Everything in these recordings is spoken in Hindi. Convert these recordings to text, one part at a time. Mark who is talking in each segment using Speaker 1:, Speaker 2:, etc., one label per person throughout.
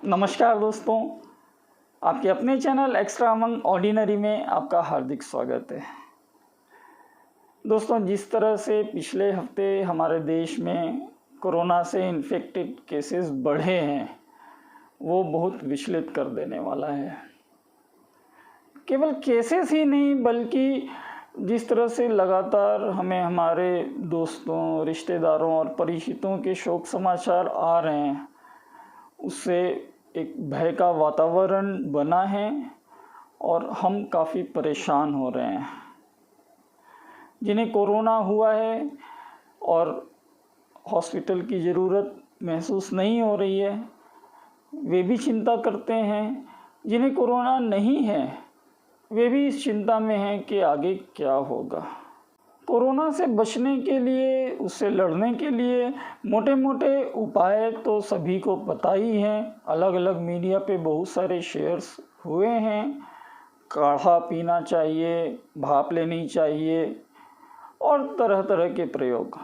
Speaker 1: नमस्कार दोस्तों, आपके अपने चैनल एक्स्ट्रा अमंग ऑर्डिनरी में आपका हार्दिक स्वागत है। दोस्तों, जिस तरह से पिछले हफ्ते हमारे देश में कोरोना से इन्फेक्टेड केसेस बढ़े हैं, वो बहुत विचलित कर देने वाला है। केवल केसेस ही नहीं, बल्कि जिस तरह से लगातार हमें हमारे दोस्तों, रिश्तेदारों और परिचितों के शोक समाचार आ रहे हैं, उससे एक भय का वातावरण बना है और हम काफ़ी परेशान हो रहे हैं। जिन्हें कोरोना हुआ है और हॉस्पिटल की ज़रूरत महसूस नहीं हो रही है, वे भी चिंता करते हैं। जिन्हें कोरोना नहीं है, वे भी इस चिंता में हैं कि आगे क्या होगा। कोरोना से बचने के लिए, उससे लड़ने के लिए मोटे मोटे उपाय तो सभी को पता ही हैं। अलग अलग मीडिया पे बहुत सारे शेयर्स हुए हैं। काढ़ा पीना चाहिए, भाप लेनी चाहिए और तरह तरह के प्रयोग।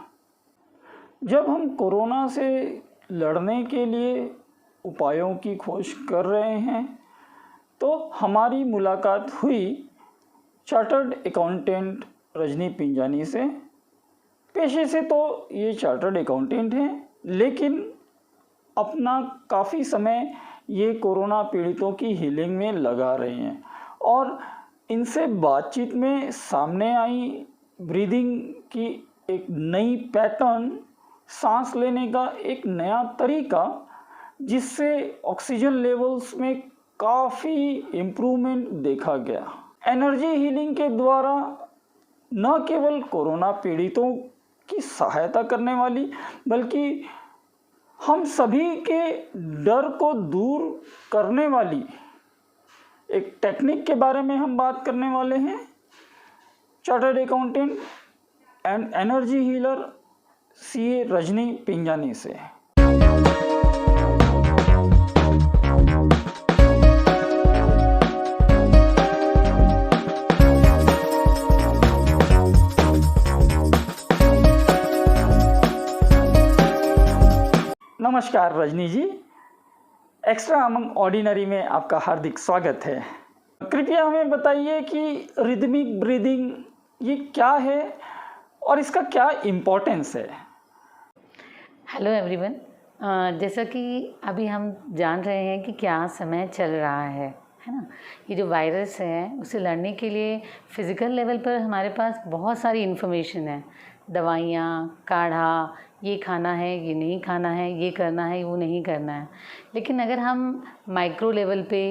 Speaker 1: जब हम कोरोना से लड़ने के लिए उपायों की खोज कर रहे हैं, तो हमारी मुलाकात हुई चार्टर्ड अकाउंटेंट रजनी पिंजानी से। पेशे से तो ये चार्टर्ड अकाउंटेंट हैं, लेकिन अपना काफ़ी समय ये कोरोना पीड़ितों की हीलिंग में लगा रहे हैं और इनसे बातचीत में सामने आई ब्रीदिंग की एक नई पैटर्न, सांस लेने का एक नया तरीका, जिससे ऑक्सीजन लेवल्स में काफ़ी इम्प्रूवमेंट देखा गया। एनर्जी हीलिंग के द्वारा न केवल कोरोना पीड़ितों की सहायता करने वाली, बल्कि हम सभी के डर को दूर करने वाली एक टेक्निक के बारे में हम बात करने वाले हैं। Chartered accountant and energy healer CA Rajni Pinjani से। नमस्कार रजनी जी, एक्स्ट्रा अमंग ऑर्डिनरी में आपका हार्दिक स्वागत है। कृपया हमें बताइए कि रिदमिक ब्रीदिंग ये क्या है और इसका क्या इम्पोर्टेंस है।
Speaker 2: हेलो एवरीवन, जैसा कि अभी हम जान रहे हैं कि क्या समय चल रहा है ना। ये जो वायरस है, उससे लड़ने के लिए फिज़िकल लेवल पर हमारे पास बहुत सारी इन्फॉर्मेशन है। दवाइयाँ, काढ़ा, ये खाना है, ये नहीं खाना है, ये करना है, वो नहीं करना है। लेकिन अगर हम माइक्रो लेवल पे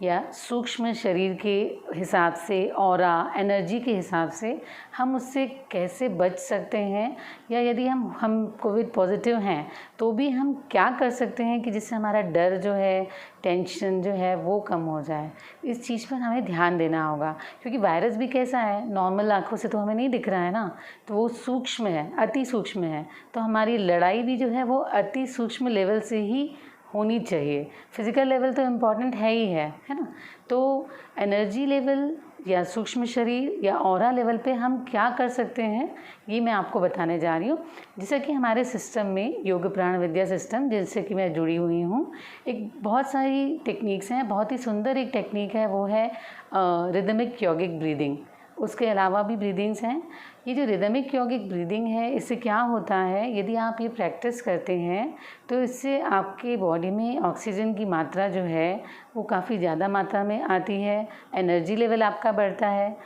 Speaker 2: या सूक्ष्म शरीर के हिसाब से, ऑरा, एनर्जी के हिसाब से हम उससे कैसे बच सकते हैं, या यदि हम कोविड पॉजिटिव हैं तो भी हम क्या कर सकते हैं कि जिससे हमारा डर जो है, टेंशन जो है वो कम हो जाए। इस चीज़ पर हमें ध्यान देना होगा, क्योंकि वायरस भी कैसा है, नॉर्मल आँखों से तो हमें नहीं दिख रहा है ना, तो वो सूक्ष्म है, अति सूक्ष्म है। तो हमारी लड़ाई भी जो है वो अति सूक्ष्म लेवल से ही होनी चाहिए। फिज़िकल लेवल तो इम्पॉर्टेंट है ही है ना। तो एनर्जी लेवल या सूक्ष्म शरीर या ऑरा लेवल पे हम क्या कर सकते हैं, ये मैं आपको बताने जा रही हूँ। जैसे कि हमारे सिस्टम में योग प्राण विद्या सिस्टम, जिससे कि मैं जुड़ी हुई हूँ, एक बहुत सारी टेक्निक्स हैं। बहुत ही सुंदर एक टेक्निक है, वो है रिदमिक यौगिक ब्रीदिंग। उसके अलावा भी ब्रीदिंग्स हैं। ये जो रिदमिक यौगिक ब्रीदिंग है, इससे क्या होता है, यदि आप ये प्रैक्टिस करते हैं तो इससे आपके बॉडी में ऑक्सीजन की मात्रा जो है वो काफ़ी ज़्यादा मात्रा में आती है। एनर्जी लेवल आपका बढ़ता है।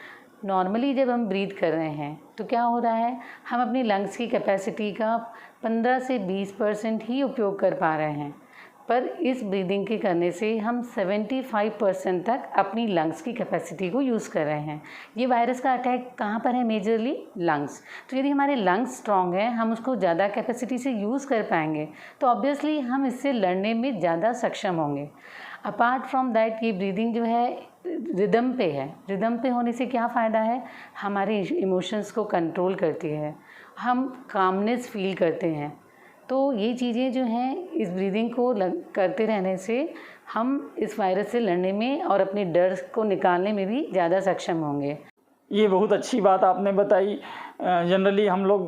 Speaker 2: नॉर्मली जब हम ब्रीथ कर रहे हैं तो क्या हो रहा है, हम अपनी लंग्स की कैपेसिटी का 15 से 20% ही उपयोग कर पा रहे हैं, पर इस ब्रीदिंग के करने से हम 75% तक अपनी लंग्स की कैपेसिटी को यूज़ कर रहे हैं। ये वायरस का अटैक कहाँ पर है, मेजरली लंग्स। तो यदि हमारे लंग्स स्ट्रॉन्ग हैं, हम उसको ज़्यादा कैपेसिटी से यूज़ कर पाएंगे, तो ऑब्वियसली हम इससे लड़ने में ज़्यादा सक्षम होंगे। अपार्ट फ्रॉम दैट, ये ब्रीदिंग जो है रिदम पे है। रिदम पे होने से क्या फ़ायदा है, हमारे इमोशंस को कंट्रोल करती है, हम कामनेस फील करते हैं। तो ये चीज़ें जो हैं, इस ब्रीदिंग को करते रहने से हम इस वायरस से लड़ने में और अपने डर को निकालने में भी ज़्यादा सक्षम होंगे।
Speaker 1: ये बहुत अच्छी बात आपने बताई। जनरली हम लोग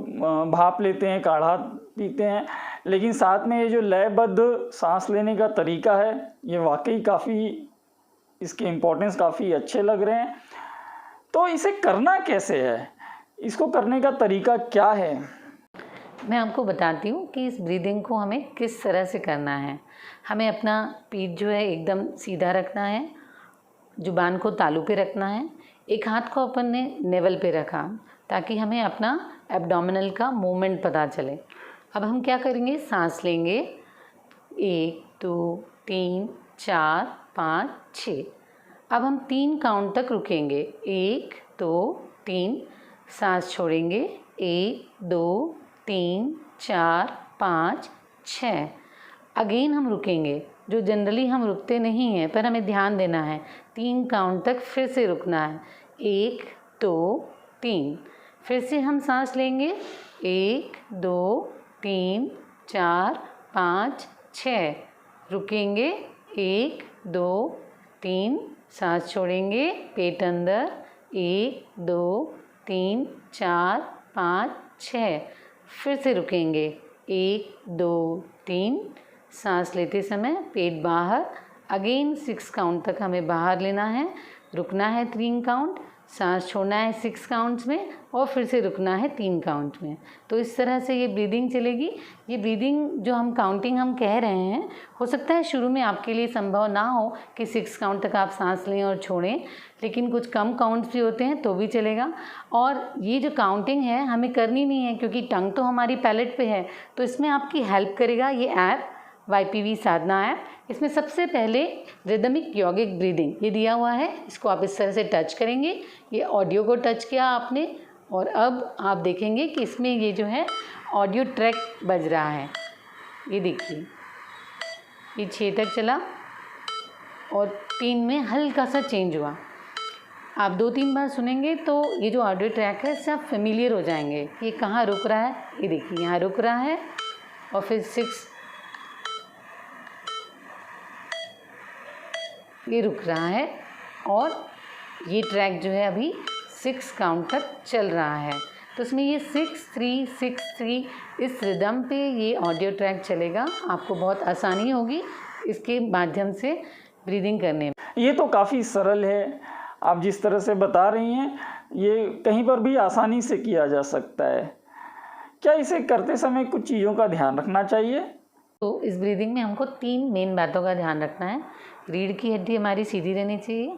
Speaker 1: भाप लेते हैं, काढ़ा पीते हैं, लेकिन साथ में ये जो लयबद्ध सांस लेने का तरीका है ये वाकई काफ़ी, इसके इम्पोर्टेंस काफ़ी अच्छे लग रहे हैं। तो इसे करना कैसे है, इसको करने का तरीका क्या है?
Speaker 2: मैं आपको बताती हूँ कि इस ब्रीदिंग को हमें किस तरह से करना है। हमें अपना पीठ जो है एकदम सीधा रखना है, जुबान को तालू पे रखना है, एक हाथ को अपन ने नेवल पे रखा ताकि हमें अपना एब्डोमिनल का मूवमेंट पता चले। अब हम क्या करेंगे, सांस लेंगे 1 2 3 4 5 6। अब हम 3 काउंट तक रुकेंगे, 1 2 3, सांस छोड़ेंगे 1 2 3 4 5 6। अगेन हम रुकेंगे, जो जनरली हम रुकते नहीं हैं पर हमें ध्यान देना है, 3 काउंट तक फिर से रुकना है, 1 2 3। फिर से हम सांस लेंगे 1 2 3 4 5 6, रुकेंगे 1 2 3, सांस छोड़ेंगे पेट अंदर 1 2 3 4 5 6, फिर से रुकेंगे 1 2 3, सांस लेते समय पेट बाहर, अगेन 6 काउंट तक हमें बाहर लेना है, रुकना है 3 काउंट, सांस छोड़ना है 6 काउंट्स में और फिर से रुकना है 3 काउंट में। तो इस तरह से ये ब्रीदिंग चलेगी। ये ब्रीदिंग जो हम काउंटिंग हम कह रहे हैं, हो सकता है शुरू में आपके लिए संभव ना हो कि 6 काउंट तक आप सांस लें और छोड़ें, लेकिन कुछ कम काउंट्स भी होते हैं तो भी चलेगा। और ये जो काउंटिंग है हमें करनी नहीं है क्योंकि टंग तो हमारी पैलेट पे है, तो इसमें आपकी हेल्प करेगा ये ऐप YPV साधना ऐप। इसमें सबसे पहले रिदमिक यौगिक ब्रीदिंग ये दिया हुआ है, इसको आप इस तरह से टच करेंगे, ये ऑडियो को टच किया आपने और अब आप देखेंगे कि इसमें ये जो है ऑडियो ट्रैक बज रहा है। ये देखिए, ये 6 तक चला और 3 में हल्का सा चेंज हुआ। आप 2-3 बार सुनेंगे तो ये जो ऑडियो ट्रैक है इससे आप फेमिलियर हो जाएंगे, ये कहाँ रुक रहा है। ये देखिए यहाँ रुक रहा है और फिर 6 ये रुक रहा है और ये ट्रैक जो है अभी 6 काउंट तक चल रहा है। तो इसमें ये 6 3 6 3 इस रिदम पे ये ऑडियो ट्रैक चलेगा। आपको बहुत आसानी होगी इसके माध्यम से ब्रीदिंग करने में।
Speaker 1: ये तो काफ़ी सरल है, आप जिस तरह से बता रही हैं ये कहीं पर भी आसानी से किया जा सकता है। क्या इसे करते समय कुछ चीज़ों का ध्यान रखना चाहिए?
Speaker 2: तो इस ब्रीदिंग में हमको 3 मेन बातों का ध्यान रखना है। रीढ़ की हड्डी हमारी सीधी रहनी चाहिए,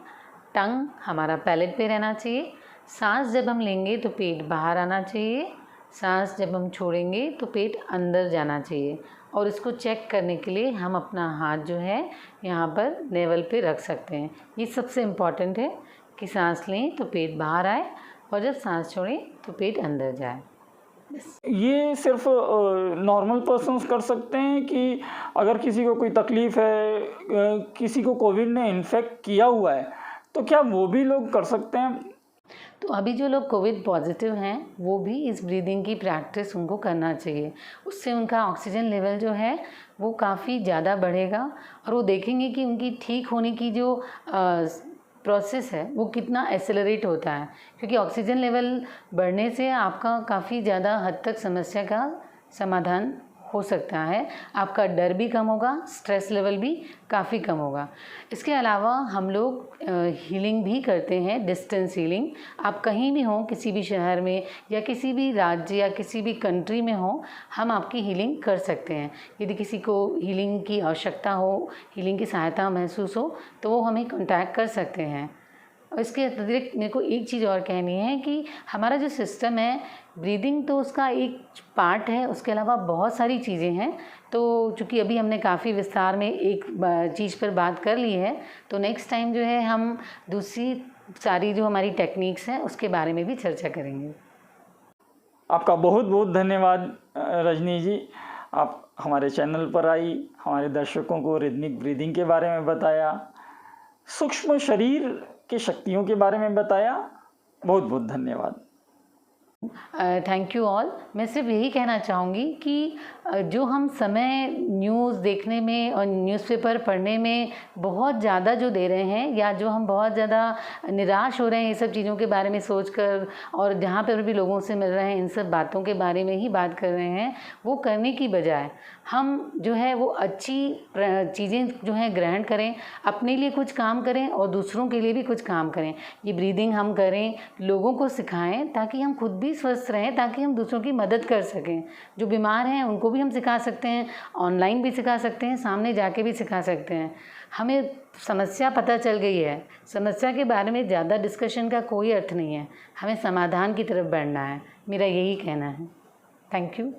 Speaker 2: टंग हमारा पैलेट पे रहना चाहिए, सांस जब हम लेंगे तो पेट बाहर आना चाहिए, सांस जब हम छोड़ेंगे तो पेट अंदर जाना चाहिए। और इसको चेक करने के लिए हम अपना हाथ जो है यहाँ पर नेवल पे रख सकते हैं। ये सबसे इम्पॉर्टेंट है कि सांस लें तो पेट बाहर आए और जब सांस छोड़ें तो पेट अंदर जाए।
Speaker 1: ये सिर्फ नॉर्मल पर्सन्स कर सकते हैं कि अगर किसी को कोई तकलीफ़ है, किसी को कोविड ने इन्फेक्ट किया हुआ है तो क्या वो भी लोग कर सकते हैं?
Speaker 2: तो अभी जो लोग कोविड पॉजिटिव हैं वो भी इस ब्रीदिंग की प्रैक्टिस उनको करना चाहिए। उससे उनका ऑक्सीजन लेवल जो है वो काफ़ी ज़्यादा बढ़ेगा और वो देखेंगे कि उनकी ठीक होने की जो प्रोसेस है वो कितना एक्सेलरेट होता है, क्योंकि ऑक्सीजन लेवल बढ़ने से आपका काफ़ी ज़्यादा हद तक समस्या का समाधान हो सकता है। आपका डर भी कम होगा, स्ट्रेस लेवल भी काफ़ी कम होगा। इसके अलावा हम लोग हीलिंग भी करते हैं, डिस्टेंस हीलिंग। आप कहीं भी हों, किसी भी शहर में या किसी भी राज्य या किसी भी कंट्री में हो, हम आपकी हीलिंग कर सकते हैं। यदि किसी को हीलिंग की आवश्यकता हो, हीलिंग की सहायता महसूस हो तो वो हमें कॉन्टैक्ट कर सकते हैं। और इसके अतिरिक्त मेरे को एक चीज़ और कहनी है कि हमारा जो सिस्टम है, ब्रीदिंग तो उसका एक पार्ट है, उसके अलावा बहुत सारी चीज़ें हैं। तो चूँकि अभी हमने काफ़ी विस्तार में एक चीज़ पर बात कर ली है, तो नेक्स्ट टाइम जो है हम दूसरी सारी जो हमारी टेक्निक्स हैं उसके बारे में भी चर्चा करेंगे।
Speaker 1: आपका बहुत बहुत धन्यवाद रजनी जी। आप हमारे चैनल पर आई, हमारे दर्शकों को रिदमिक ब्रीदिंग के बारे में बताया, सूक्ष्म शरीर की शक्तियों के बारे में बताया। बहुत बहुत धन्यवाद।
Speaker 2: Thank you all. मैं सिर्फ यही कहना चाहूँगी कि जो हम समय न्यूज़ देखने में और न्यूज़पेपर पढ़ने में बहुत ज़्यादा जो दे रहे हैं, या जो हम बहुत ज़्यादा निराश हो रहे हैं ये सब चीज़ों के बारे में सोचकर, और जहाँ पर भी लोगों से मिल रहे हैं इन सब बातों के बारे में ही बात कर रहे हैं, वो करने की बजाय हम जो है वो अच्छी चीज़ें जो हैं ग्रहण करें, अपने लिए कुछ काम करें और दूसरों के लिए भी कुछ काम करें। ये ब्रीदिंग हम करें, लोगों को सिखाएं, ताकि हम खुद भी स्वस्थ रहें, ताकि हम दूसरों की मदद कर सकें। जो बीमार हैं उनको भी हम सिखा सकते हैं, ऑनलाइन भी सिखा सकते हैं, सामने जाके भी सिखा सकते हैं। हमें समस्या पता चल गई है, समस्या के बारे में ज़्यादा डिस्कशन का कोई अर्थ नहीं है, हमें समाधान की तरफ बढ़ना है। मेरा यही कहना है। Thank you.